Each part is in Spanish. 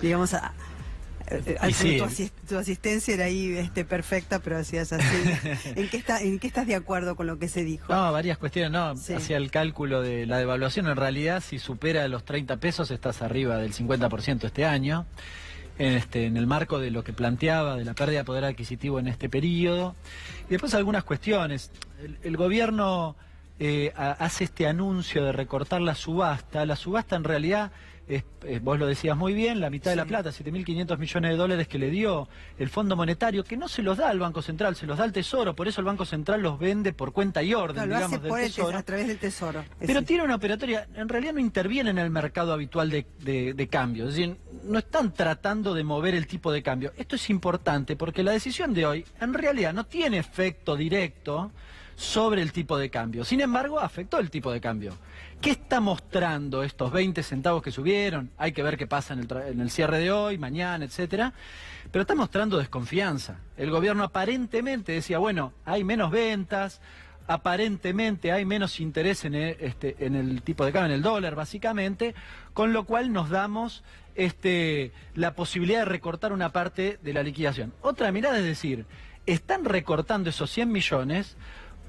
digamos, sí. tu asistencia era ahí perfecta, pero hacías así. ¿En qué estás de acuerdo con lo que se dijo? No, varias cuestiones, no. Sí. Hacía el cálculo de la devaluación. En realidad, si supera los 30 pesos, estás arriba del 50% este año. En el marco de lo que planteaba, de la pérdida de poder adquisitivo en este periodo. Y después algunas cuestiones. El gobierno hace este anuncio de recortar la subasta. La subasta en realidad, vos lo decías muy bien, la mitad de la plata, 7.500 millones de dólares que le dio el Fondo Monetario, que no se los da al Banco Central, se los da al Tesoro, por eso el Banco Central los vende por cuenta y orden, claro, digamos, lo hace del Tesoro. a través del Tesoro. Pero tiene una operatoria, en realidad no interviene en el mercado habitual de cambio, es decir, no están tratando de mover el tipo de cambio. Esto es importante porque la decisión de hoy en realidad no tiene efecto directo sobre el tipo de cambio. Sin embargo, afectó el tipo de cambio. ¿Qué está mostrando estos 20 centavos que subieron? Hay que ver qué pasa en el cierre de hoy, mañana, etcétera. Pero está mostrando desconfianza. El gobierno aparentemente decía, bueno, hay menos ventas, aparentemente hay menos interés en el tipo de cambio, en el dólar, básicamente, con lo cual nos damos la posibilidad de recortar una parte de la liquidación. Otra mirada es decir, están recortando esos 100 millones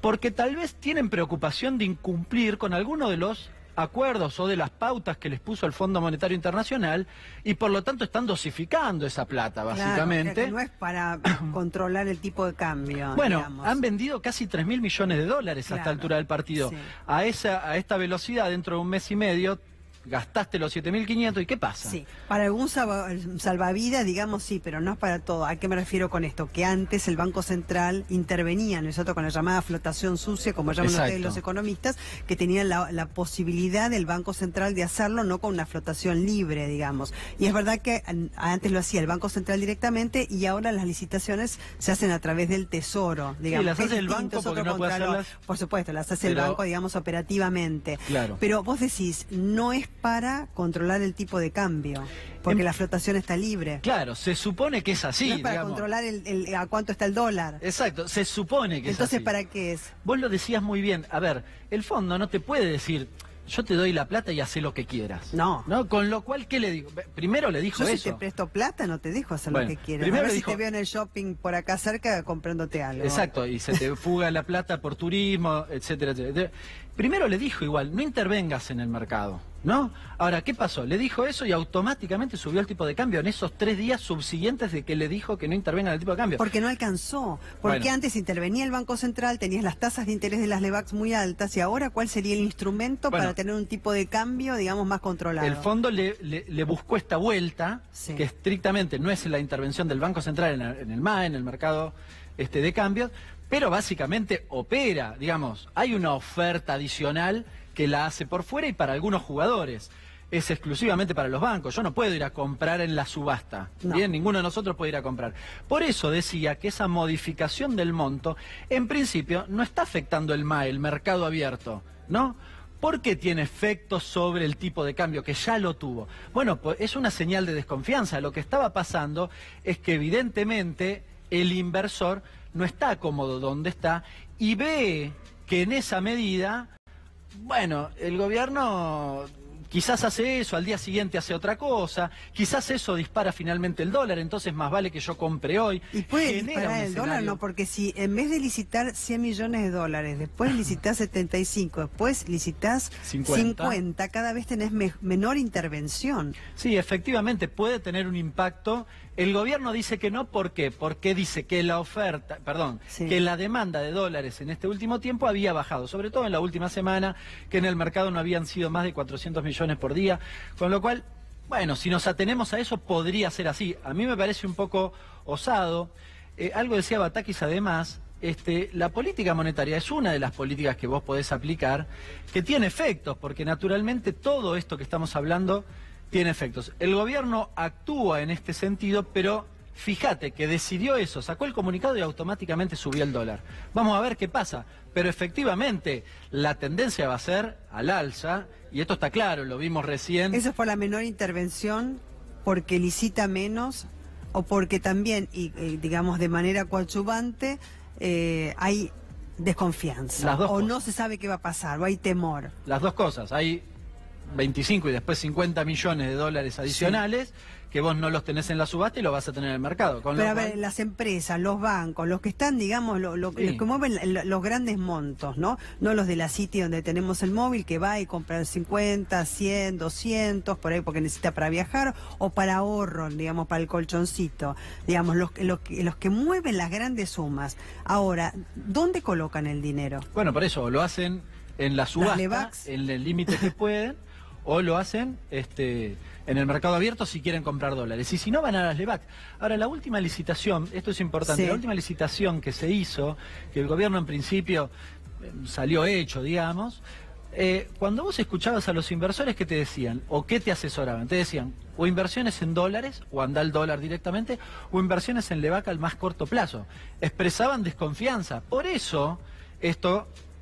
porque tal vez tienen preocupación de incumplir con alguno de los acuerdos o de las pautas que les puso el Fondo Monetario Internacional y por lo tanto están dosificando esa plata, básicamente. Claro, que no es para controlar el tipo de cambio. Bueno, digamos. han vendido casi 3.000 millones de dólares a esta altura del partido. Sí. A esta velocidad, dentro de un mes y medio, gastaste los 7.500 y ¿qué pasa? Sí, para algún salvavidas, digamos, sí, pero no es para todo. ¿A qué me refiero con esto? Que antes el Banco Central intervenía, nosotros con la llamada flotación sucia, como llaman ustedes los economistas, que tenían la posibilidad del Banco Central de hacerlo, no con una flotación libre, digamos. Y es verdad que antes lo hacía el Banco Central directamente y ahora las licitaciones se hacen a través del Tesoro, digamos. Sí, las hace el banco porque no puede hacerlas. Por supuesto, las hace el banco, digamos, operativamente. Claro. Pero vos decís, no es para controlar el tipo de cambio, porque la flotación está libre. Claro, se supone que es así. No es para controlar a cuánto está el dólar. Exacto, se supone que Entonces, es así. ¿para qué es? Vos lo decías muy bien. A ver, el fondo no te puede decir, yo te doy la plata y hacé lo que quieras. No. Con lo cual, ¿qué le digo? Primero le dijo eso. Si te presto plata, no te dejo hacer lo que quieras. Primero a ver dijo, si te veo en el shopping por acá cerca comprándote algo. Exacto, y se te fuga la plata por turismo, etcétera, etcétera. Primero le dijo igual, no intervengas en el mercado, ¿no? Ahora, ¿qué pasó? Le dijo eso y automáticamente subió el tipo de cambio en esos 3 días subsiguientes de que le dijo que no intervenga en el tipo de cambio. Porque no alcanzó. Porque antes intervenía el Banco Central, tenías las tasas de interés de las LEBACs muy altas y ahora, ¿cuál sería el instrumento para tener un tipo de cambio, digamos, más controlado? El fondo le buscó esta vuelta, que estrictamente no es la intervención del Banco Central en el MAE, en el mercado de cambios, pero básicamente opera, digamos, hay una oferta adicional que la hace por fuera y para algunos jugadores. Es exclusivamente para los bancos. Yo no puedo ir a comprar en la subasta. No. Bien, ninguno de nosotros puede ir a comprar. Por eso decía que esa modificación del monto, en principio, no está afectando el MAE, el mercado abierto, ¿no? ¿Por qué tiene efectos sobre el tipo de cambio? Que ya lo tuvo. Bueno, pues es una señal de desconfianza. Lo que estaba pasando es que evidentemente el inversor no está cómodo donde está y ve que en esa medida, bueno, el gobierno quizás hace eso, al día siguiente hace otra cosa, quizás eso dispara finalmente el dólar, entonces más vale que yo compre hoy. ¿Y puede disparar el dólar? No, porque si en vez de licitar 100 millones de dólares, después licitas 75, después licitas 50, cada vez tenés menor intervención. Sí, efectivamente, puede tener un impacto. El gobierno dice que no, ¿por qué? Porque dice que que la demanda de dólares en este último tiempo había bajado, sobre todo en la última semana, que en el mercado no habían sido más de 400 millones por día, con lo cual, bueno, si nos atenemos a eso podría ser así. A mí me parece un poco osado. Algo decía Batakis además, la política monetaria es una de las políticas que vos podés aplicar, que tiene efectos, porque naturalmente todo esto que estamos hablando tiene efectos. El gobierno actúa en este sentido, pero fíjate que decidió eso, sacó el comunicado y automáticamente subió el dólar. Vamos a ver qué pasa, pero efectivamente la tendencia va a ser al alza, y esto está claro, lo vimos recién. ¿Eso es por la menor intervención, porque licita menos, o porque también, digamos de manera coadyuvante, hay desconfianza? Las dos o cosas. No se sabe qué va a pasar, o hay temor. Las dos cosas, hay 25 y después 50 millones de dólares adicionales, que vos no los tenés en la subasta y los vas a tener en el mercado. Pero a ver, las empresas, los bancos, los que están, digamos, los que mueven los grandes montos, ¿no? No los de la City donde tenemos el móvil que va y compra 50, 100, 200, por ahí porque necesita para viajar, o para ahorro, digamos, para el colchoncito. Digamos, los que mueven las grandes sumas. Ahora, ¿dónde colocan el dinero? Bueno, por eso, lo hacen en la subasta, en el límite que pueden, o lo hacen en el mercado abierto si quieren comprar dólares. Y si no, van a las LEVAC. Ahora, la última licitación, esto es importante, la última licitación que se hizo, que el gobierno en principio salió hecho, digamos, cuando vos escuchabas a los inversores, ¿qué te decían? ¿O qué te asesoraban? Te decían, o inversiones en dólares, o anda al dólar directamente, o inversiones en LEVAC al más corto plazo. Expresaban desconfianza. Por eso,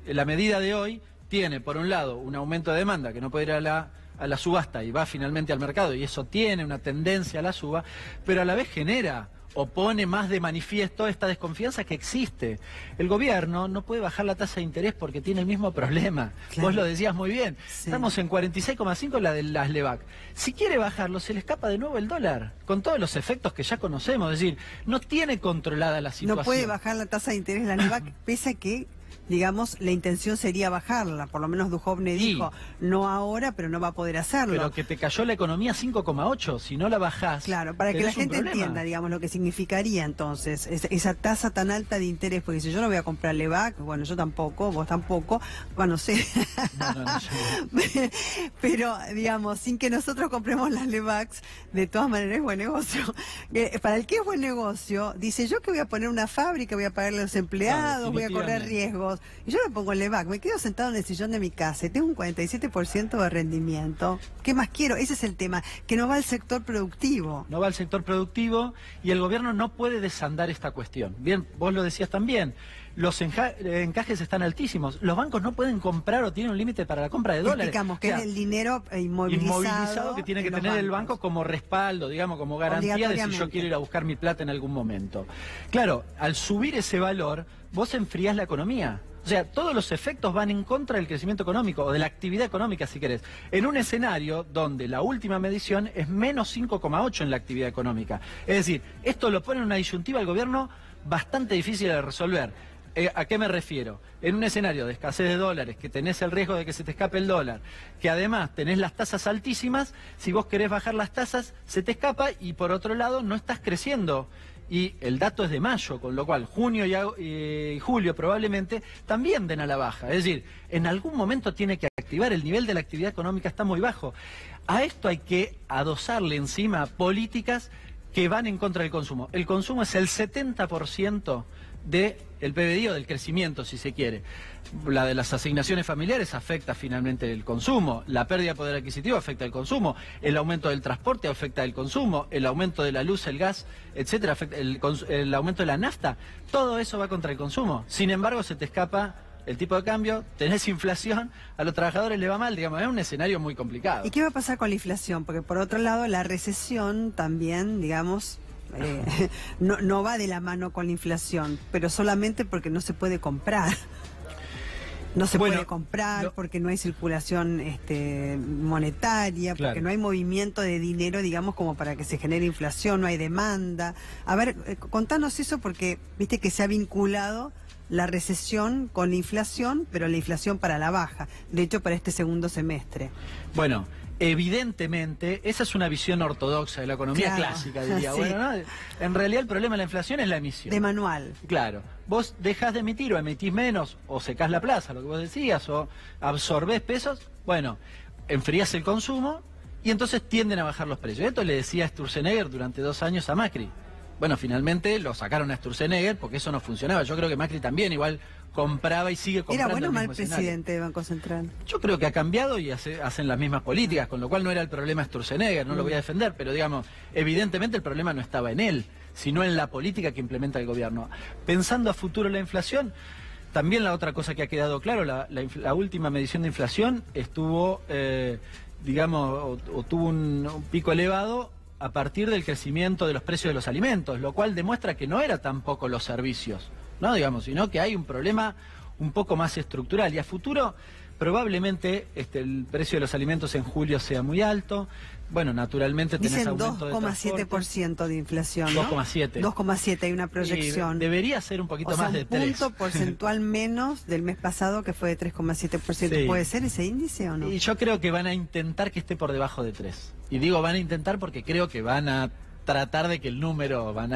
la medida de hoy tiene, por un lado, un aumento de demanda que no puede ir a la subasta y va finalmente al mercado, y eso tiene una tendencia a la suba, pero a la vez genera o pone más de manifiesto esta desconfianza que existe. El gobierno no puede bajar la tasa de interés porque tiene el mismo problema. Claro. Vos lo decías muy bien. Sí. Estamos en 46,5 la de las LEVAC. Si quiere bajarlo, se le escapa de nuevo el dólar, con todos los efectos que ya conocemos. Es decir, no tiene controlada la situación. No puede bajar la tasa de interés la LEVAC, pese a que, digamos, la intención sería bajarla. Por lo menos Duhovne dijo, no ahora, pero no va a poder hacerlo. Pero que te cayó la economía 5,8, si no la bajás. Claro, para que la gente entienda, digamos, lo que significaría entonces esa tasa tan alta de interés, porque si yo no voy a comprar LEVAC, bueno, yo tampoco, vos tampoco, bueno, sé. Pero, digamos, sin que nosotros compremos las LEVACs, de todas maneras es buen negocio. Para el que es buen negocio, dice, yo que voy a poner una fábrica, voy a pagarle a los empleados, voy a correr riesgos. Y yo me pongo el LEVAC, me quedo sentado en el sillón de mi casa y tengo un 47% de rendimiento. ¿Qué más quiero? Ese es el tema, que no va al sector productivo. No va al sector productivo y el gobierno no puede desandar esta cuestión. Bien, vos lo decías también, los encajes están altísimos. Los bancos no pueden comprar o tienen un límite para la compra de dólares. Explicamos que es el dinero inmovilizado que tiene que tener el banco como respaldo, digamos, como garantía de si yo quiero ir a buscar mi plata en algún momento. Claro, al subir ese valor, vos enfrías la economía. O sea, todos los efectos van en contra del crecimiento económico o de la actividad económica, si querés. En un escenario donde la última medición es menos 5,8 en la actividad económica. Es decir, esto lo pone en una disyuntiva al gobierno bastante difícil de resolver. ¿A qué me refiero? En un escenario de escasez de dólares, que tenés el riesgo de que se te escape el dólar, que además tenés las tasas altísimas, si vos querés bajar las tasas, se te escapa y por otro lado no estás creciendo. Y el dato es de mayo, con lo cual junio y julio probablemente también den a la baja. Es decir, en algún momento tiene que activar, el nivel de la actividad económica está muy bajo. A esto hay que adosarle encima políticas que van en contra del consumo. El consumo es el 70% del PBI o del crecimiento, si se quiere. La de las asignaciones familiares afecta finalmente el consumo, la pérdida de poder adquisitivo afecta el consumo, el aumento del transporte afecta el consumo, el aumento de la luz, el gas, etcétera, afecta el aumento de la nafta, todo eso va contra el consumo. Sin embargo, se te escapa el tipo de cambio, tenés inflación, a los trabajadores le va mal, digamos, es un escenario muy complicado. ¿Y qué va a pasar con la inflación? Porque por otro lado, la recesión también, digamos, no va de la mano con la inflación, pero solamente porque no se puede comprar. No se puede comprar porque no hay circulación monetaria, porque no hay movimiento de dinero, digamos, como para que se genere inflación, no hay demanda. A ver, contanos eso porque viste que se ha vinculado la recesión con la inflación, pero la inflación para la baja, de hecho para este segundo semestre. Bueno, evidentemente, esa es una visión ortodoxa de la economía clásica, diría. Sí. Bueno, ¿no? En realidad el problema de la inflación es la emisión. De manual. Claro. Vos dejás de emitir o emitís menos, o secás la plaza, lo que vos decías, o absorbés pesos, bueno, enfrías el consumo y entonces tienden a bajar los precios. Esto le decía Sturzenegger durante 2 años a Macri. Bueno, finalmente lo sacaron a Sturzenegger porque eso no funcionaba. Yo creo que Macri también igual compraba y sigue comprando. ¿Era bueno o mal presidente del Banco Central? Yo creo que ha cambiado y hacen las mismas políticas, con lo cual no era el problema Sturzenegger, no lo voy a defender, pero digamos, evidentemente el problema no estaba en él, sino en la política que implementa el gobierno. Pensando a futuro la inflación, también la otra cosa que ha quedado claro, la última medición de inflación estuvo, digamos, o tuvo un pico elevado a partir del crecimiento de los precios de los alimentos, lo cual demuestra que no era tampoco los servicios, ¿no? Digamos, sino que hay un problema un poco más estructural. Y a futuro, probablemente el precio de los alimentos en julio sea muy alto. Bueno, naturalmente tenés dicen aumento de 2,7% de inflación, ¿no? 2,7. 2,7, hay una proyección. Debería ser un poquito más de 3. Un punto porcentual menos del mes pasado, que fue de 3,7%. Sí. ¿Puede ser ese índice o no? Y yo creo que van a intentar que esté por debajo de 3. Y digo van a intentar porque creo que van a tratar de que el número, van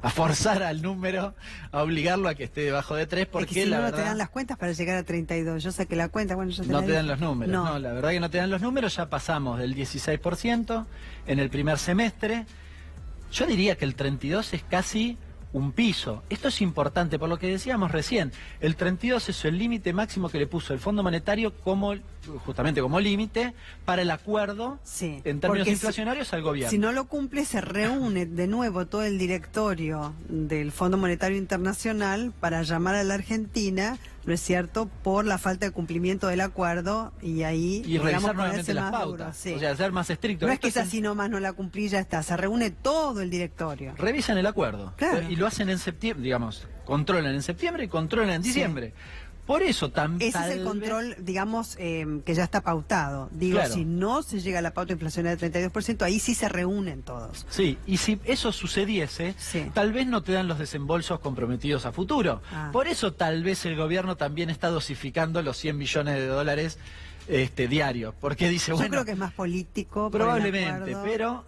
a forzar al número, a obligarlo a que esté debajo de 3, porque es que si la no, verdad, no te dan las cuentas para llegar a 32. Yo saqué la cuenta, bueno, yo no te dan los números. No, la verdad que no te dan los números. Ya pasamos del 16% en el primer semestre. Yo diría que el 32 es casi un piso. Esto es importante, por lo que decíamos recién. El 32 es el límite máximo que le puso el Fondo Monetario justamente como límite para el acuerdo en términos inflacionarios al gobierno. Si no lo cumple, se reúne de nuevo todo el directorio del Fondo Monetario Internacional para llamar a la Argentina, ¿no es cierto?, por la falta de cumplimiento del acuerdo y ahí... Y revisar nuevamente las pautas, o sea, ser más estricto. No es que es así nomás, no la cumplí, ya está, se reúne todo el directorio. Revisan el acuerdo, claro. Y lo hacen en septiembre, digamos, controlan en septiembre y controlan en diciembre. Por eso también... Ese es el control, digamos, que ya está pautado. Digo, claro. Si no se llega a la pauta inflacionaria del 32%, ahí sí se reúnen todos. Sí, y si eso sucediese, tal vez no te dan los desembolsos comprometidos a futuro. Por eso tal vez el gobierno también está dosificando los 100 millones de dólares diarios. Porque dice, Yo creo que es más político. Probablemente, pero...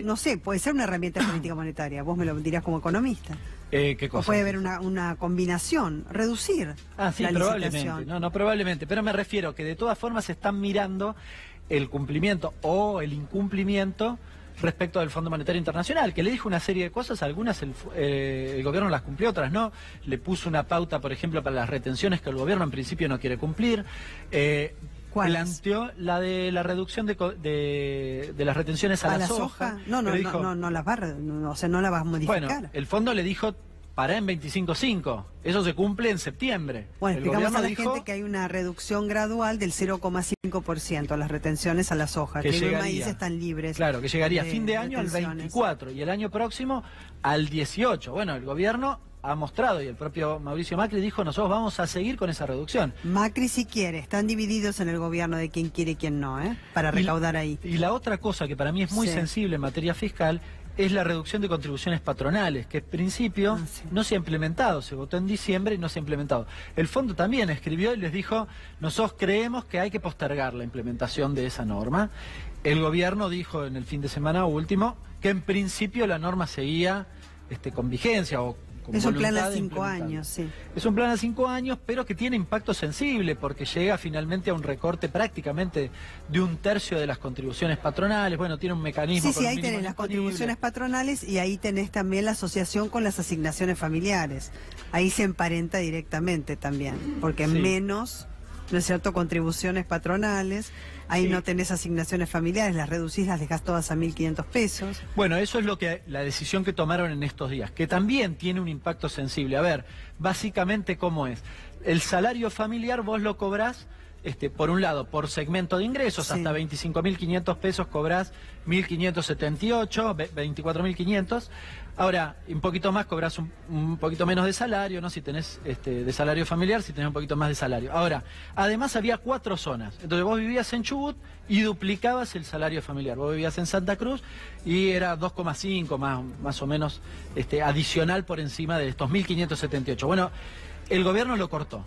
No sé, puede ser una herramienta de política monetaria. Vos me lo dirás como economista. ¿Qué cosa? O puede haber una combinación, reducir la probablemente. licitación. No, probablemente. Pero me refiero que de todas formas se están mirando el cumplimiento o el incumplimiento respecto del Fondo Monetario Internacional, que le dijo una serie de cosas, algunas el gobierno las cumplió, otras no. Le puso una pauta, por ejemplo, para las retenciones que el gobierno en principio no quiere cumplir. Planteó la de la reducción de las retenciones a la soja. No las va, o sea, no la vas a modificar. Bueno, el fondo le dijo pará en 25.5. Eso se cumple en septiembre. Bueno, explicamos a la gente que hay una reducción gradual del 0,5% las retenciones a la soja. Que los maíces están libres. Claro, que llegaría a fin de año al 24 y el año próximo al 18. Bueno, el gobierno ha mostrado, y el propio Mauricio Macri dijo, nosotros vamos a seguir con esa reducción. Macri si quiere, están divididos en el gobierno de quién quiere y quién no, para recaudar ahí. Y la otra cosa que para mí es muy sensible en materia fiscal es la reducción de contribuciones patronales, que en principio no se ha implementado, se votó en diciembre y no se ha implementado. El fondo también escribió y les dijo, nosotros creemos que hay que postergar la implementación de esa norma. El gobierno dijo en el fin de semana último que en principio la norma seguía con vigencia o es un plan a 5 años, sí. Es un plan a 5 años, pero que tiene impacto sensible, porque llega finalmente a un recorte prácticamente de 1/3 de las contribuciones patronales. Bueno, tiene un mecanismo... Sí, ahí tenés las contribuciones patronales y ahí tenés también la asociación con las asignaciones familiares. Ahí se emparenta directamente también, porque menos, ¿no es cierto?, contribuciones patronales... Ahí no tenés asignaciones familiares, las reducís, las dejás todas a 1.500 pesos. Bueno, eso es la decisión que tomaron en estos días, que también tiene un impacto sensible. A ver, básicamente, ¿cómo es? El salario familiar vos lo cobrás, por un lado, por segmento de ingresos, hasta 25.500 pesos cobrás 1.578, 24.500. Ahora, un poquito más cobrás un poquito menos de salario, ¿no? Si tenés de salario familiar, si tenés un poquito más de salario. Ahora, además había 4 zonas. Entonces vos vivías en Chubut y duplicabas el salario familiar. Vos vivías en Santa Cruz y era 2,5 más o menos adicional por encima de estos 1.578. Bueno, el gobierno lo cortó.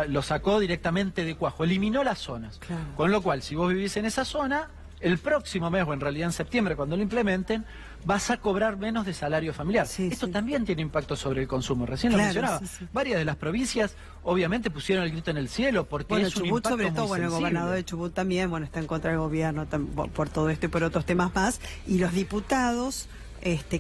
Lo sacó directamente de cuajo, eliminó las zonas. Claro. Con lo cual, si vos vivís en esa zona, el próximo mes, o en realidad en septiembre, cuando lo implementen, vas a cobrar menos de salario familiar. Esto también tiene impacto sobre el consumo. Recién lo mencionaba. Varias de las provincias, obviamente, pusieron el grito en el cielo, porque es un Chubut, impacto sobre todo, el gobernador de Chubut también, está en contra del gobierno por todo esto y por otros temas más. Y los diputados...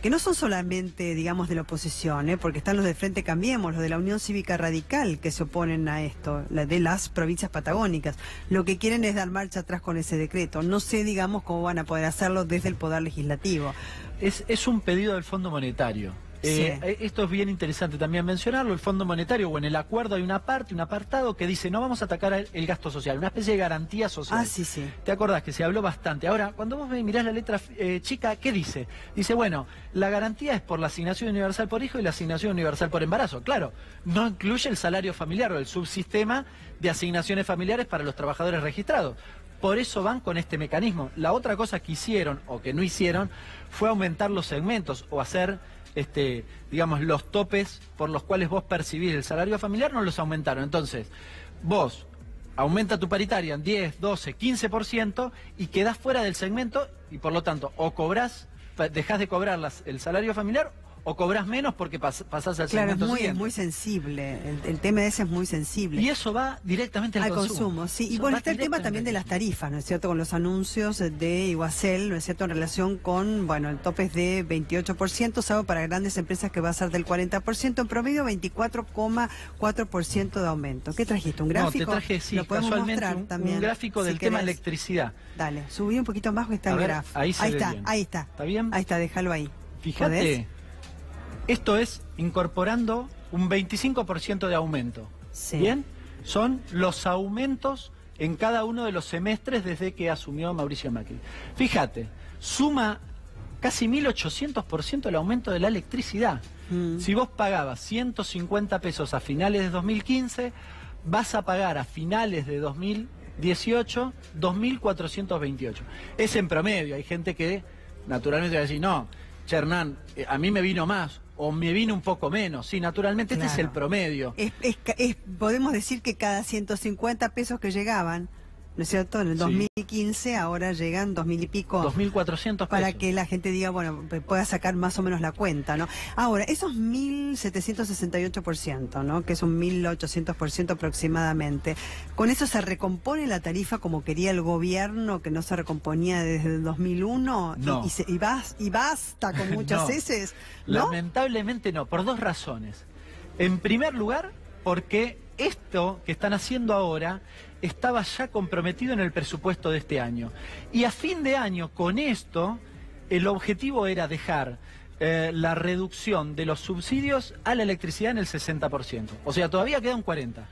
que no son solamente, digamos, de la oposición, porque están los del Frente Cambiemos, los de la Unión Cívica Radical, que se oponen a esto, de las provincias patagónicas. Lo que quieren es dar marcha atrás con ese decreto. No sé, digamos, cómo van a poder hacerlo desde el Poder Legislativo. Es un pedido del Fondo Monetario. Esto es bien interesante también mencionarlo. El Fondo Monetario, o en el acuerdo hay una parte, un apartado que dice no vamos a atacar el gasto social, una especie de garantía social. Ah, sí, sí. ¿Te acordás que se habló bastante? Ahora, cuando vos mirás la letra chica, ¿qué dice? Dice, bueno, la garantía es por la asignación universal por hijo y la asignación universal por embarazo. Claro, no incluye el salario familiar o el subsistema de asignaciones familiares para los trabajadores registrados. Por eso van con este mecanismo. La otra cosa que hicieron, o que no hicieron, fue aumentar los segmentos o hacer... digamos, los topes por los cuales vos percibís el salario familiar no los aumentaron. Entonces, vos aumenta tu paritaria en 10, 12, 15% y quedás fuera del segmento y por lo tanto o dejás de cobrar el salario familiar o cobras menos porque pasás al segmento siguiente. Es muy sensible, el tema ese es muy sensible. Y eso va directamente al consumo. Sí. Y bueno, está el tema también de las tarifas, ¿no es cierto? Con los anuncios de Iguacel, ¿no es cierto? En relación con, bueno, el tope es de 28%, salvo para grandes empresas que va a ser del 40%, en promedio 24,4% de aumento. ¿Qué trajiste? ¿Un gráfico? No, te traje, sí, lo podemos mostrar también. Un gráfico del tema electricidad. Dale, subí un poquito más que está el gráfico. Ahí está, ahí está. ¿Está bien? Ahí está, déjalo ahí. Fíjate. ¿Podés? Esto es incorporando un 25% de aumento. Sí. ¿Bien? Son los aumentos en cada uno de los semestres desde que asumió Mauricio Macri. Fíjate, suma casi 1.800% el aumento de la electricidad. Si vos pagabas 150 pesos a finales de 2015, vas a pagar a finales de 2018 2.428. Es en promedio. Hay gente que naturalmente va a decir, no, che, Hernán, a mí me vino más. O me vino un poco menos. Sí, naturalmente claro. Este es el promedio. Podemos decir que cada 150 pesos que llegaban, ¿no es cierto? En el 2015 ahora llegan 2.000 y pico. 2.400 pesos. Para que la gente diga, bueno, pueda sacar más o menos la cuenta, ¿no? Ahora, esos 1.768%, ¿no? Que es un 1.800% aproximadamente. ¿Con eso se recompone la tarifa como quería el gobierno, que no se recomponía desde el 2001? No. Y basta con muchas heces, ¿no? Lamentablemente no, por dos razones. En primer lugar, porque esto que están haciendo ahora estaba ya comprometido en el presupuesto de este año. Y a fin de año, con esto, el objetivo era dejar la reducción de los subsidios a la electricidad en el 60%. O sea, todavía queda un 40%.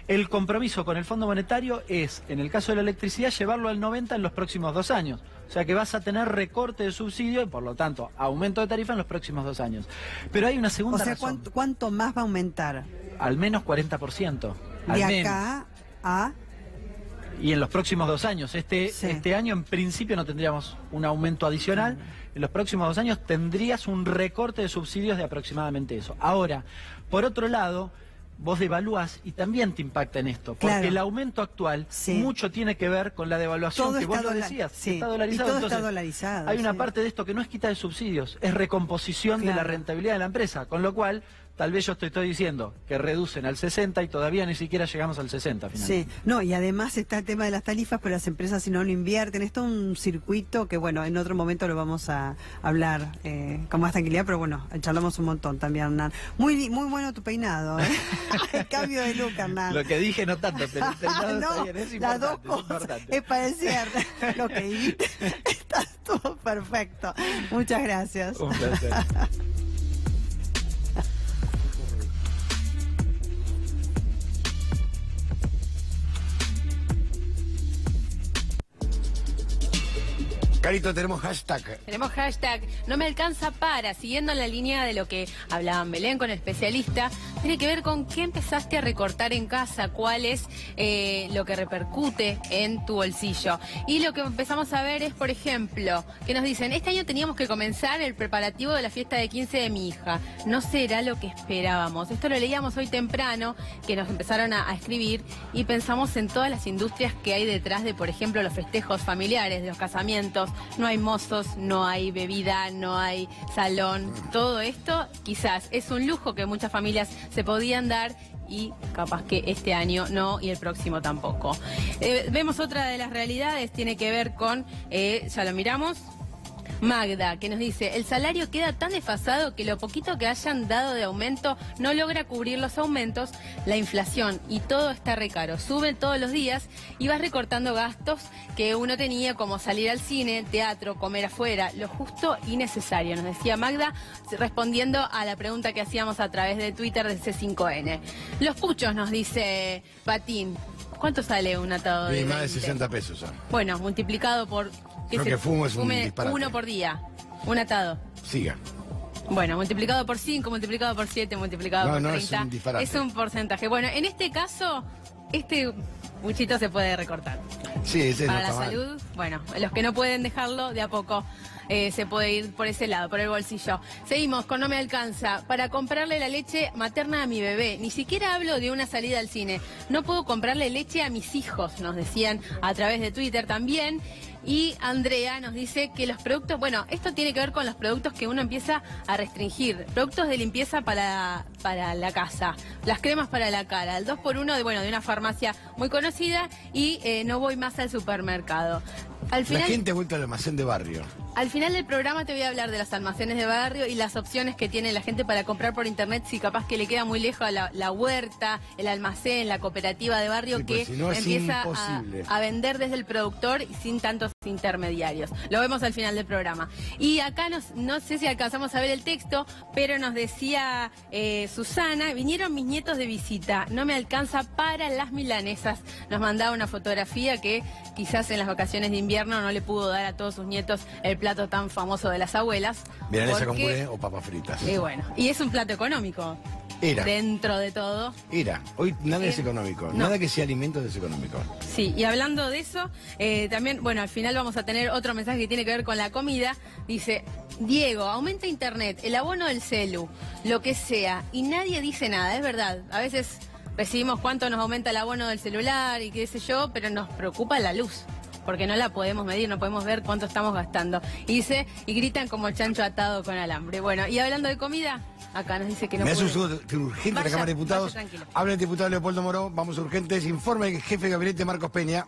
El compromiso con el Fondo Monetario es, en el caso de la electricidad, llevarlo al 90% en los próximos 2 años. O sea que vas a tener recorte de subsidio y, por lo tanto, aumento de tarifa en los próximos 2 años. Pero hay una segunda razón. ¿Cuánto más va a aumentar? Al menos 40%. De acá a... Y en los próximos 2 años. Este año, en principio, no tendríamos un aumento adicional. En los próximos 2 años tendrías un recorte de subsidios de aproximadamente eso. Ahora, por otro lado, vos devaluás y también te impacta en esto. Porque el aumento actual mucho tiene que ver con la devaluación que vos lo decías. Está dolarizado. Y todo entonces, está dolarizado. Hay una parte de esto que no es quita de subsidios, es recomposición de la rentabilidad de la empresa. Con lo cual... Tal vez yo te estoy diciendo que reducen al 60 y todavía ni siquiera llegamos al 60 finalmente. Sí, no, y además está el tema de las tarifas, pero las empresas si no lo invierten, esto es un circuito que bueno, en otro momento lo vamos a hablar con más tranquilidad, pero bueno, charlamos un montón también, Hernán. Muy bueno tu peinado, ¿eh? El cambio de look, Hernán. Lo que dije no tanto, pero el peinado no, está bien, es las importante, dos cosas, es para decir lo que dijiste, está todo perfecto. Muchas gracias. Un placer. Carito, tenemos hashtag. Tenemos hashtag, no me alcanza para, siguiendo la línea de lo que hablaban Belén con el especialista, tiene que ver con qué empezaste a recortar en casa, cuál es lo que repercute en tu bolsillo. Y lo que empezamos a ver es, por ejemplo, que nos dicen, este año teníamos que comenzar el preparativo de la fiesta de 15 de mi hija. No será lo que esperábamos. Esto lo leíamos hoy temprano, que nos empezaron a escribir, y pensamos en todas las industrias que hay detrás de, por ejemplo, los festejos familiares, de los casamientos. No hay mozos, no hay bebida, no hay salón. Todo esto quizás es un lujo que muchas familias se podían dar y capaz que este año no y el próximo tampoco. Vemos otra de las realidades, tiene que ver con, ya lo miramos, Magda, que nos dice, el salario queda tan desfasado que lo poquito que hayan dado de aumento no logra cubrir los aumentos, la inflación y todo está re caro. Suben todos los días y vas recortando gastos que uno tenía como salir al cine, teatro, comer afuera, lo justo y necesario, nos decía Magda, respondiendo a la pregunta que hacíamos a través de Twitter del C5N. Los puchos, nos dice Patín. ¿Cuánto sale un atado de 20? Más de 60 pesos. Bueno, multiplicado por... Creo que fumo es un fume disparate. 1 por día, un atado. Siga. Bueno, multiplicado por 5, multiplicado por 7, multiplicado por 30. Es un disparate. Es un porcentaje. Bueno, en este caso, este puchito se puede recortar. Sí, ese Para no la está mal. salud, bueno, los que no pueden dejarlo, de a poco se puede ir por ese lado, por el bolsillo. Seguimos con No me alcanza. Para comprarle la leche materna a mi bebé, ni siquiera hablo de una salida al cine. No puedo comprarle leche a mis hijos, nos decían a través de Twitter también. Y Andrea nos dice que los productos, bueno, esto tiene que ver con los productos que uno empieza a restringir. Productos de limpieza para la casa, las cremas para la cara, el 2x1 de una farmacia muy conocida y no voy más al supermercado. Al final, la gente ha vuelto al almacén de barrio. Al final del programa te voy a hablar de los almacenes de barrio y las opciones que tiene la gente para comprar por internet si capaz que le queda muy lejos a la huerta, el almacén, la cooperativa de barrio Sí, que pues, si no, es empieza imposible. a vender desde el productor y sin tantos intermediarios. Lo vemos al final del programa. Y acá no sé si alcanzamos a ver el texto, pero nos decía Susana, vinieron mis nietos de visita, no me alcanza para las milanesas. Nos mandaba una fotografía que quizás en las vacaciones de invierno no le pudo dar a todos sus nietos el plato tan famoso de las abuelas. Milanesa con porque- puré o papas fritas. bueno, y es un plato económico. Era. Dentro de todo. Era. Hoy nada es económico. no. Nada que sea alimento es económico. Sí, y hablando de eso, también, bueno, al final vamos a tener otro mensaje que tiene que ver con la comida. Dice, Diego, aumenta internet, el abono del celu, lo que sea, y nadie dice nada, es verdad. A veces recibimos cuánto nos aumenta el abono del celular y qué sé yo, pero nos preocupa la luz. Porque no la podemos medir, no podemos ver cuánto estamos gastando. Y dice, y gritan como chancho atado con alambre. Bueno, y hablando de comida, acá nos dice que no Me hace un puede. saludo urgente Vaya, la Cámara de Diputados. vaya tranquilo. Habla el diputado Leopoldo Moró. Vamos urgentes. Informe el jefe de gabinete Marcos Peña.